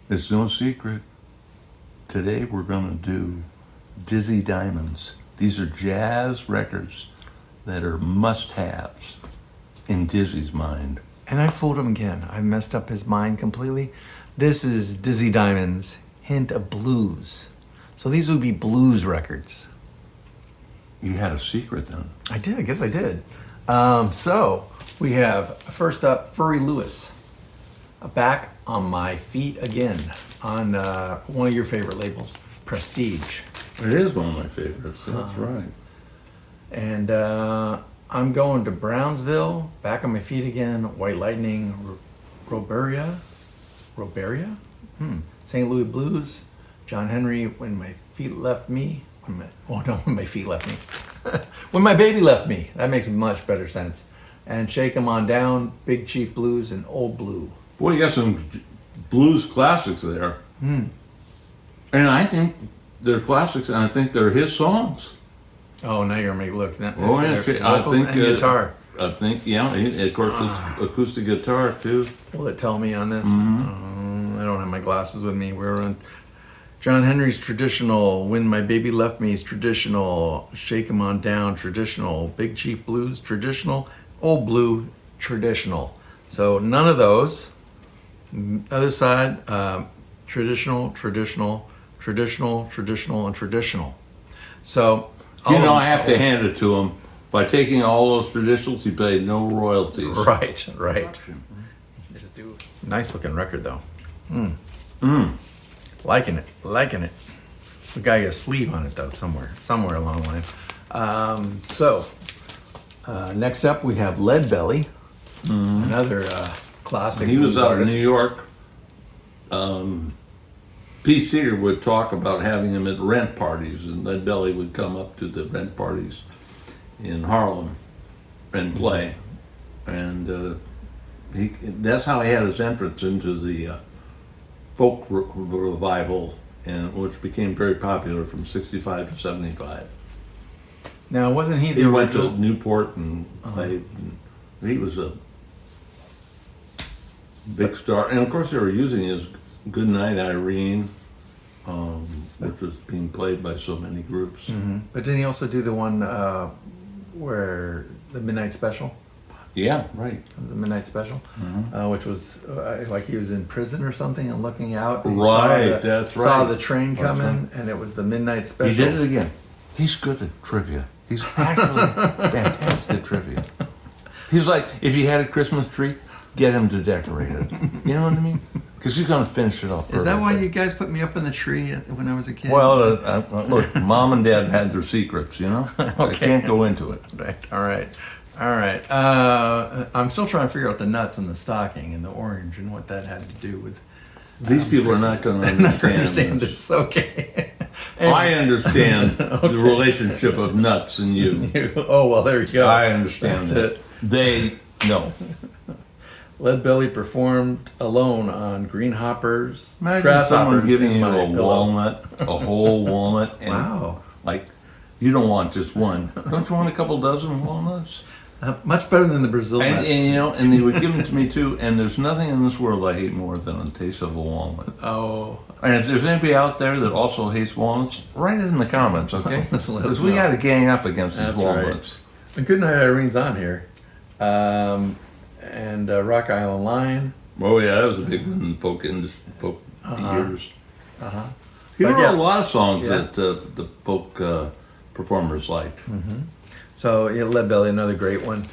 It's no secret. Today we're going to do Dizzy Diamonds. These are jazz records that are must-haves in Dizzy's mind. And I fooled him again. I messed up his mind completely. This is Dizzy Diamond's Hint of Blues. So these would be blues records. You had a secret then. I did. I guess I did. So we have first up Furry Lewis. Back on My Feet Again on one of your favorite labels, Prestige. It is one of my favorites. That's right. And I'm going to Brownsville, Back on My Feet Again, White Lightning, Roberia, St. Louis Blues, John Henry, When My Feet Left Me. When My Feet Left Me. When My Baby Left Me. That makes much better sense. And Shake 'Em On Down, Big Chief Blues, and Old Blue. Boy, you got some blues classics there. And I think they're classics, and I think they're his songs. Oh, now you're gonna make look. Oh, yeah, I think and guitar. I think, yeah. Of course, it's acoustic guitar too. Will it tell me on this? I don't have my glasses with me. We're on John Henry's traditional. When My Baby Left Me is traditional. Shake 'Em On Down traditional. Big Chief Blues traditional. Old Blue traditional. So none of those. Other side, traditional, traditional, traditional, traditional, and traditional. So I have to hand it to him. By taking all those traditionals, he paid no royalties. Right. Just do nice looking record though. Liking it. We got a sleeve on it though, somewhere along the line. Next up we have Lead Belly, another classic. He was blues out in artist. New York. Pete Seeger would talk about having him at rent parties, and Lead Belly would come up to the rent parties in Harlem and play. And that's how he had his entrance into the folk revival, and which became very popular from 65 to 75. Now, wasn't he the He went to original? Newport and played. And he was a big star. And of course, they were using his Good Night Irene, which was being played by so many groups. But didn't he also do the one where the Midnight Special? Yeah, right. The Midnight Special, which was like he was in prison or something and looking out. And he Right, saw the, that's Saw right. the train That's coming, and it was the Midnight Special. He did it again. He's good at trivia. He's actually fantastic at trivia. He's like, if you had a Christmas tree, get him to decorate it. You know what I mean? Because he's going to finish it off. Is that why perfectly. you guys put me up in the tree when I was a kid? Well, look, Mom and Dad had their secrets, you know? I can't go into it. Right. All right. I'm still trying to figure out the nuts and the stocking and the orange and what that had to do with. These people are not going to understand this. this. Okay. And- I understand the relationship of nuts and you. Oh well, there you go. I understand That's that. it. They know. Lead Belly performed alone on Greenhoppers. Imagine someone Grasshoppers giving in you My a Pillow. walnut, a whole walnut, and Wow. like, you don't want just one. Don't you want a couple dozen walnuts? Much better than the Brazil And, nuts. and he would give them to me too. And there's nothing in this world I hate more than a taste of a walnut. Oh, And if there's anybody out there that also hates walnuts, write it in the comments, okay? Let us Because we know. got to gang up against these That's right. walnuts. and Good Night Irene's on here, and Rock Island Line. Oh yeah, that was a big one in folk years. He But wrote yeah. a lot of songs Yeah. that the folk performers liked. So yeah, Lead Belly, another great one.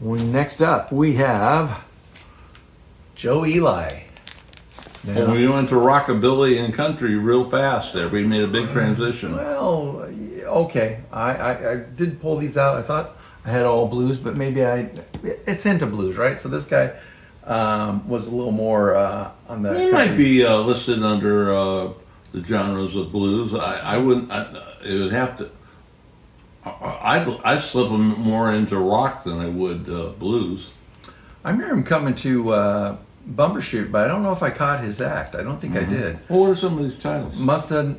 Next up, we have Joe Eli. Now, And we went to rockabilly and country real fast there. We made a big transition. well, okay. I did pull these out. I thought I had all blues, but maybe it's into blues, right? So this guy was a little more on the. He might be listed under the genres of blues. I wouldn't. It would have to. I'd slip him more into rock than I would blues. I remember him coming to Bumbershoot, but I don't know if I caught his act. I don't think I did. Well, what are some of these titles? Musta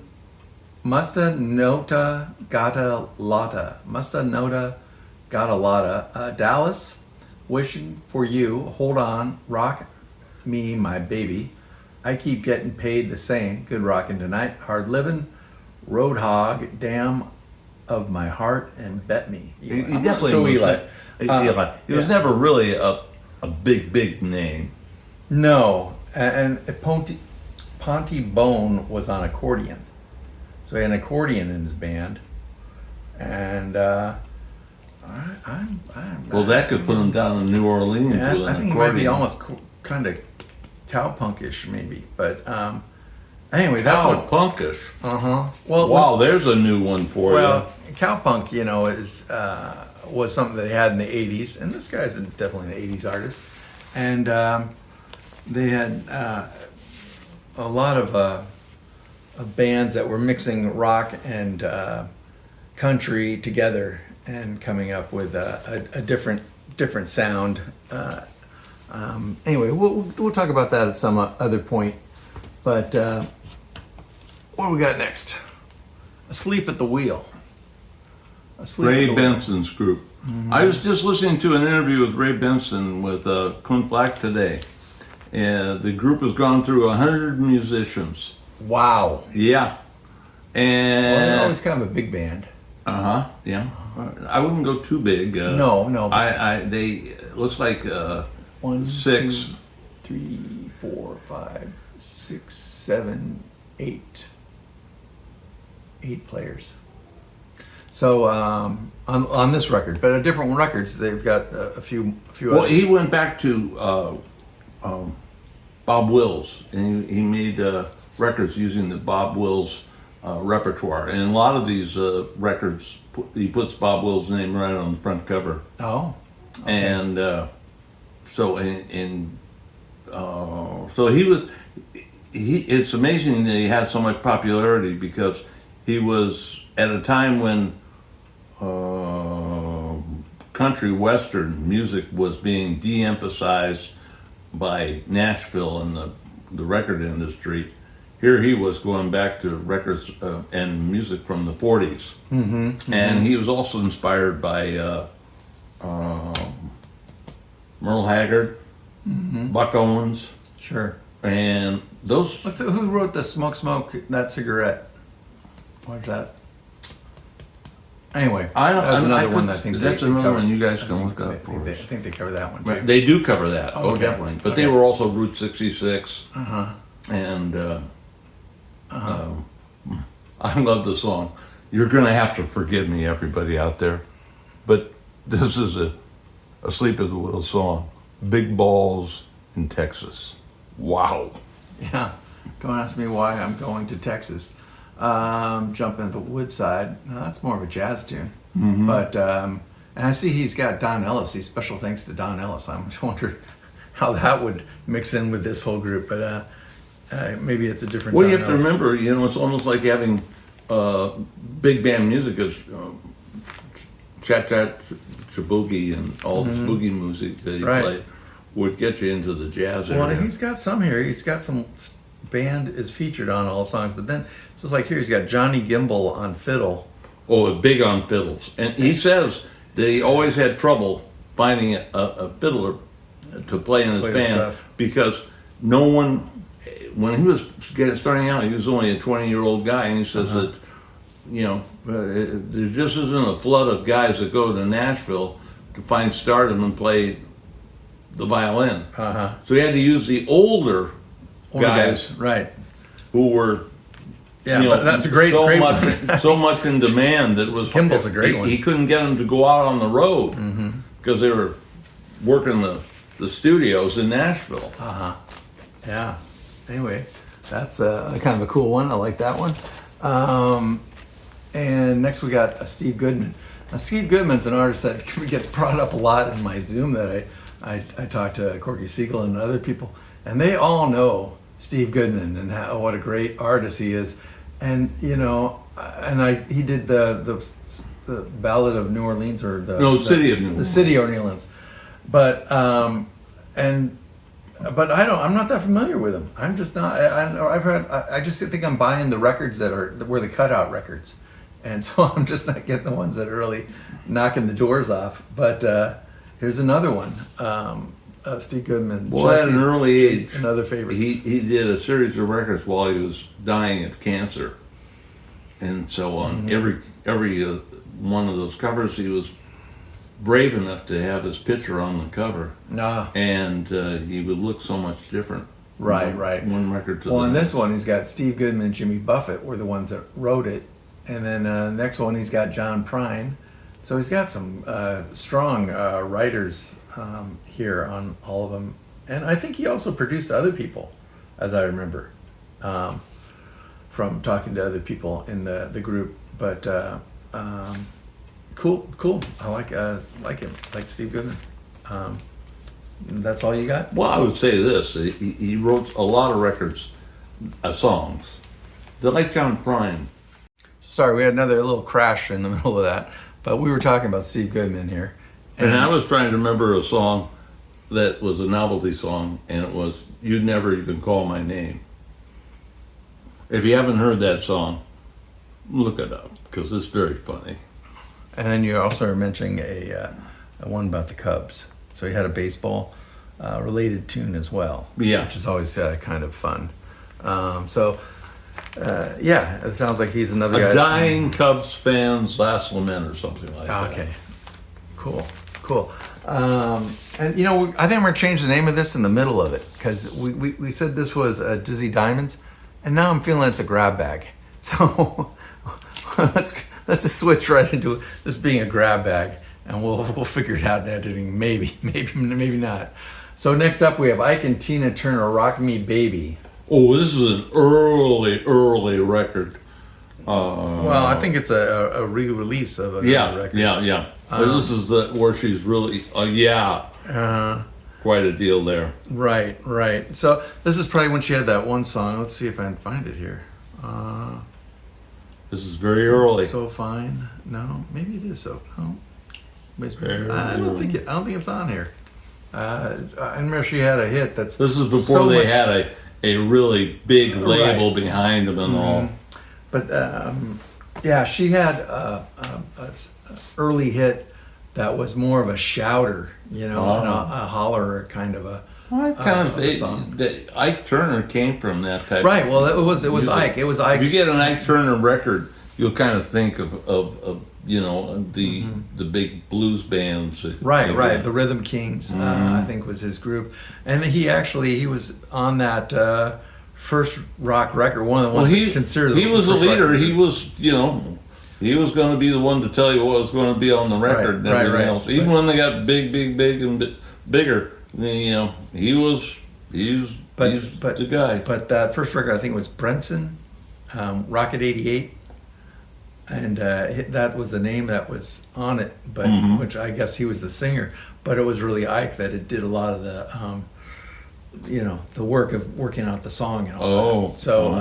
Nota Gata Lotta. Musta Nota Gata Lotta. Dallas, Wishing for You, Hold On, Rock Me My Baby, I keep getting paid the same. Good rockin' tonight. Hard living. Roadhog. Damn of my heart and bet me. He I'm not definitely so was. Eli. Eli. He was yeah. never really a big name. No, and Ponty Bone was on accordion, so he had an accordion in his band, and I'm Well, that could put him down in New Orleans yeah, with an I think it might be accordion. almost kind of cowpunkish maybe, but anyway, that's Cow what. punkish. Well, Wow, there's a new one for well, cowpunk, is was something they had in the '80s, and this guy's definitely an '80s artist, and they had a lot of bands that were mixing rock and country together and coming up with a different sound. Anyway, we'll talk about that at some other point. But what do we got next? Asleep at the Wheel. you. Asleep Ray at the Wheel. Benson's group. I was just listening to an interview with Ray Benson with Clint Black today. And the group has gone through 100 musicians. Wow. Yeah. Well, And they're always kind of a big band. yeah. I wouldn't go too big. No. They looks like 1, 6. 2, 3, 4, 5, 6, 7, 8. 8 players. So on this record, but at different records, they've got a few. Well, others. he went back to Bob Wills, and he made records using the Bob Wills repertoire. And a lot of these records, he puts Bob Wills' name right on the front cover. Oh. Okay. And so he was. It's amazing that he had so much popularity because he was at a time when country western music was being de-emphasized by Nashville and the record industry. Here he was going back to records and music from the 40s. And he was also inspired by Merle Haggard, Buck Owens, Sure. and those. Who wrote the Smoke That Cigarette? What's that? Anyway, I don't- that's another I one. could- I think that's they another covered. one you guys can I look think up for I us. think they cover that one too. They do cover that. Oh, Oh, okay. definitely. But Okay. they were also Route 66. Uh-huh. And I love the song. You're going to have to forgive me, everybody out there. But this is a Sleep at the Wheel song. Big Balls in Texas. Wow. Yeah. Don't ask me why I'm going to Texas. Jump into Woodside. No, that's more of a jazz tune. But and I see he's got Don Ellis. He's special thanks to Don Ellis. I'm just wondering how that would mix in with this whole group. But maybe it's a different. Well, you Don have to Ellis. remember, it's almost like having big band music as Chat Boogie and all this boogie music that he Right. played would get you into the jazz Well, area. he's got some here. He's got some band is featured on all songs. But then it's just like here, he's got Johnny Gimbel on fiddle. Oh, big on fiddles. And he says that he always had trouble finding a fiddler to play in his Play the band stuff. because no one, when he was starting out, he was only a 20-year-old guy, and he says that, there just isn't a flood of guys that go to Nashville to find stardom and play the violin. Uh-huh. So he had to use the older Older guys Right. who were Yeah, but that's a great one. so much in demand that it was Kimball's a great one. He couldn't get them to go out on the road because they were working the studios in Nashville. Yeah. Anyway, that's kind of a cool one. I like that one. And next we got Steve Goodman. Now, Steve Goodman's an artist that gets brought up a lot in my Zoom that I talked to Corky Siegel and other people, and they all know Steve Goodman and what a great artist he is. And he did the Ballad of New Orleans or City of New the Orleans. City of New Orleans. But I'm not that familiar with him. I'm just not. I just think I'm buying the records that were the cutout records, and so I'm just not getting the ones that are really knocking the doors off. But here's another one. Steve Goodman. Well, at an Jesse's early age, another favorite. he did a series of records while he was dying of cancer, and so on. Every one of those covers, he was brave enough to have his picture on the cover, Nah. and he would look so much different. Right. One record to Well, the in next. this one, he's got Steve Goodman and Jimmy Buffett were the ones that wrote it, and then next one he's got John Prine. So he's got some strong writers here on all of them, and I think he also produced other people, as I remember, from talking to other people in the group. But cool. I like him, like Steve Goodman. That's all you got? Well, I would say this: he wrote a lot of records, songs. They're like John Prine. Sorry, we had another little crash in the middle of that, but we were talking about Steve Goodman here. And I was trying to remember a song that was a novelty song, and it was "You'd Never Even Call My Name." If you haven't heard that song, look it up because it's very funny. And then you also were mentioning a one about the Cubs. So he had a baseball related tune as well. Yeah. Which is always kind of fun. Yeah, it sounds like he's another guy. A dying Cubs fan's last lament or something like that. Okay. Cool. And I think we're going to change the name of this in the middle of it because we said this was Dizzy Diamonds, and now I'm feeling it's a grab bag. So let's just switch right into this being a grab bag, and we'll figure it out in editing. Maybe not. So next up we have Ike and Tina Turner, "Rock Me Baby." Oh, this is an early record. Well, I think it's a re-release of another record. Yeah. This is where she's really, quite a deal there. Right. So this is probably when she had that one song. Let's see if I can find it here. This is very early. So Fine. No, maybe it is so. No. I don't think it's on here. I remember she had a hit that's. This is before they had a really big label behind them and all. But she had a early hit that was more of a shouter, and a hollerer kind of a. I kind of song. think Ike Turner came from that type. Right. Well, it was music. Ike. It was Ike. If you get an Ike Turner record, you'll kind of think of the big blues bands. Right. The Rhythm Kings, I think, was his group, and he was on that first rock record. One of the ones considered. He was a first leader. record. He was, he was going to be the one to tell you what was going to be on the record and everything else. Even when they got big and bigger, he's the guy. But that first record, I think, was Brenson, Rocket 88. And that was the name that was on it, but which I guess he was the singer. But it was really Ike that it did a lot of the, the work of working out the song and all that. So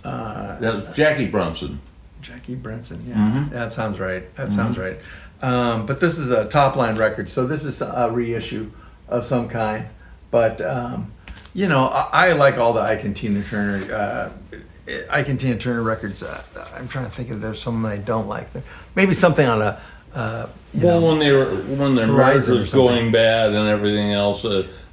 that was Jackie Brunson. Jackie Brenson, yeah, that sounds right. Sounds right. But this is a top line record, so this is a reissue of some kind. But I like all the Ike and Tina Turner. Ike and Tina Turner records. I'm trying to think if there's some I don't like. Maybe something on a. When their marriage was something. going bad and everything else,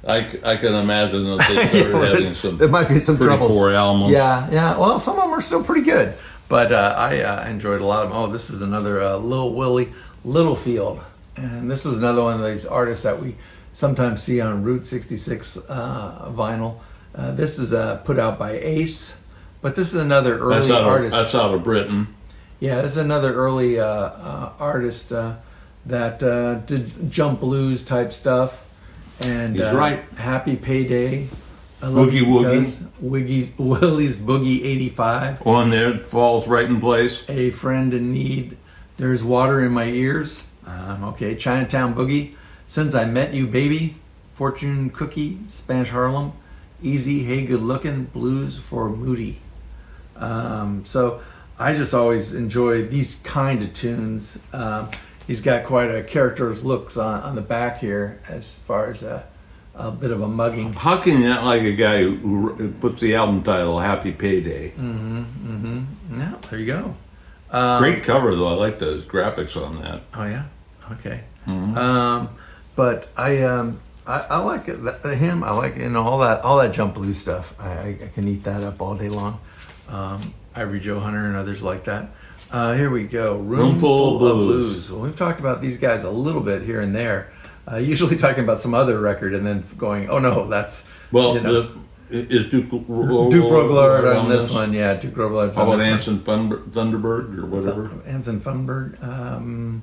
I can imagine that they started having some. There might be some pretty troubles. poor albums. Yeah. Well, some of them are still pretty good, but I enjoyed a lot of them. Oh, this is another Lil Willie Littlefield, and this is another one of these artists that we sometimes see on Route 66 vinyl. This is put out by Ace. But this is another early artist. That's out of Britain. Yeah, this is another early artist that did jump blues type stuff. And He's right. Happy Payday. Boogie Woogie. Willie's Boogie 85. On there, it falls right in place. A Friend in Need. There's Water in My Ears. Okay, Chinatown Boogie. Since I Met You Baby. Fortune Cookie. Spanish Harlem. Easy, Hey Good Looking. Blues for Moody. So I just always enjoy these kind of tunes. He's got quite a character's looks on the back here as far as a bit of a mugging. How can you not like a guy who puts the album title Happy Payday? Yeah, there you go. Great cover though. I like the graphics on that. Oh yeah, okay. But I like it, him. I like all that jump blues stuff. I can eat that up all day long. Ivory Joe Hunter and others like that. Here we go. Roomful of Blues. Well, we've talked about these guys a little bit here and there. Usually talking about some other record and then going, oh no, that's Well, is Duke Duke Robillard on this one. Yeah, Duke Robillard. How about Anson Thunderbird or whatever? Anson Thunderbird.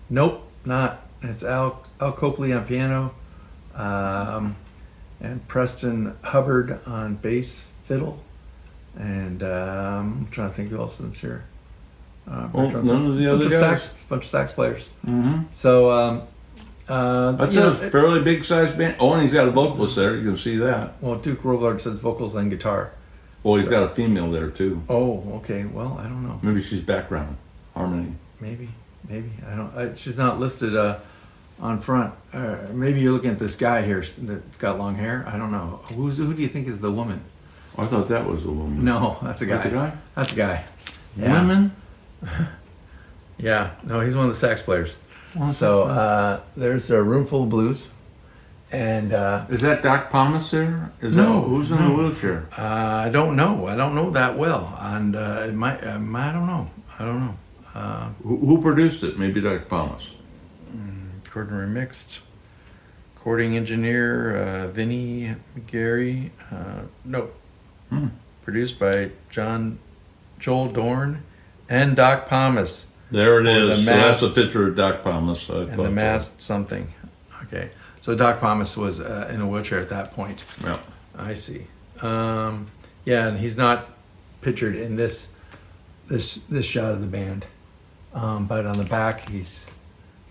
Nope, not. It's Al Copley on piano, and Preston Hubbard on bass fiddle, and I'm trying to think who else is here. None of the other guys. Bunch of sax players. Mm-hmm. So That's a fairly big sized band. Oh, and he's got a vocalist there. You can see that. well, Duke Robillard says vocals and guitar. Well, he's got a female there too. Oh, okay. Well, I don't know. Maybe she's background harmony. Maybe. I don't. She's not listed on front. Maybe you're looking at this guy here that's got long hair. I don't know. Who do you think is the woman? I thought that was a woman. No, that's a guy. That's a guy? That's a guy. Yeah. Women? Yeah. No, he's one of the sax players. So there's a Roomful of Blues, and Is that Doc Thomas there? No, Who's in the wheelchair? I don't know. I don't know that well, and it might. I don't know. I don't know. Who produced it? Maybe Doc Thomas. Recording remixed. Recording engineer Vinny Gary. No. Produced by Joel Dorn and Doc Thomas. There it For is. the So that's a Masked- picture of Doc Thomas. I And thought the so. masked something. Okay. So Doc Thomas was in a wheelchair at that point. Yeah. I see. Yeah, and he's not pictured in this shot of the band, but on the back he's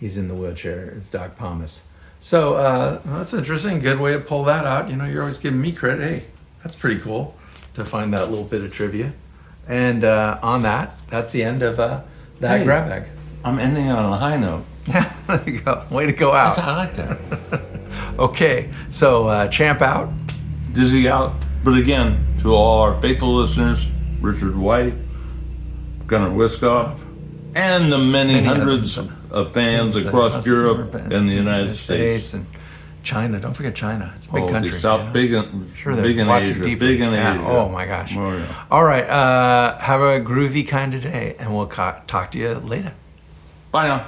in the wheelchair. It's Doc Thomas. So that's interesting. Good way to pull that out. You know, you're always giving me credit. Hey, that's pretty cool to find that little bit of trivia. And on that's the end of that Hey. grab bag. I'm ending it on a high note. Yeah, there you go. Way to go out. I like that. Okay, so Champ out. Dizzy out. But again, to all our faithful listeners, Richard White, Gunnar Wiskoff, and the many hundreds of fans across Europe and the United States. And China. Don't forget China. It's a big Oh, country. the South, you know? big in, Sure, they're big in watching Asia. deeply. Big in Yeah, Asia. oh my gosh. Oh, yeah. All right. Have a groovy kind of day, and we'll talk to you later. Bye now.